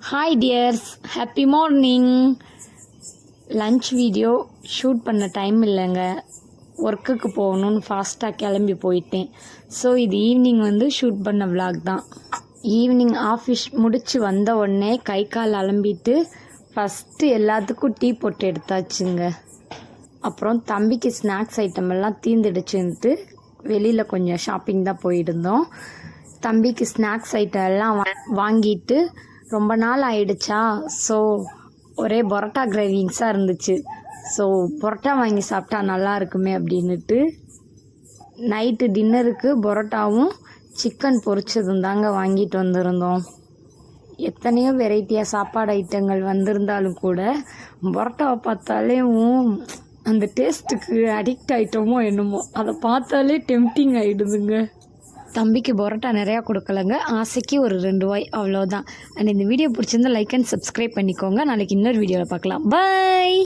Hi tears, happy morning. Lunch video shoot பண்ண time இல்லைங்க, ஒர்க்குக்கு போகணுன்னு ஃபாஸ்ட்டாக கிளம்பி போயிட்டேன். ஸோ இது ஈவினிங் ஷூட் பண்ண விலாக் தான். ஈவினிங் ஆஃபீஸ் முடித்து வந்த உடனே கை கால் அலம்பிட்டு ஃபஸ்ட்டு எல்லாத்துக்கும் டீ போட்டு எடுத்தாச்சுங்க. அப்புறம் தம்பிக்கு ஸ்நாக்ஸ் ஐட்டம் எல்லாம் தீர்ந்துடுச்சுன்ட்டு வெளியில் கொஞ்சம் ஷாப்பிங் தான் போயிருந்தோம். தம்பிக்கு ஸ்நாக்ஸ் ஐட்டம் எல்லாம் வாங்கிட்டு ரொம்ப நாள் ஆயிடுச்சா, ஸோ ஒரே பரோட்டா கிரேவிங்ஸாக இருந்துச்சு. ஸோ பரோட்டா வாங்கி சாப்பிட்டா நல்லா இருக்குமே அப்படின்னுட்டு நைட்டு டின்னருக்கு பரோட்டாவும் சிக்கன் பொரிச்சதும் தாங்க வாங்கிட்டு வந்திருந்தோம். எத்தனையோ வெரைட்டியாக சாப்பாடு ஐட்டங்கள் வந்திருந்தாலும் கூட பரோட்டாவை பார்த்தாலே அந்த டேஸ்ட்டுக்கு அடிக்ட் ஆகிட்டோமோ என்னமோ, அதை பார்த்தாலே டெம்டிங் ஆகிடுதுங்க. தம்பிக்கு பரோட்டா நிறையா கொடுக்கலங்க, ஆசைக்கு ஒரு 2 வாய் அவ்வளோதான். அண்ட் இந்த வீடியோ பிடிச்சிருந்தா லைக் அண்ட் சப்ஸ்கிரைப் பண்ணிக்கோங்க. நாளைக்கு இன்னொரு வீடியோவில் பார்க்கலாம். பை.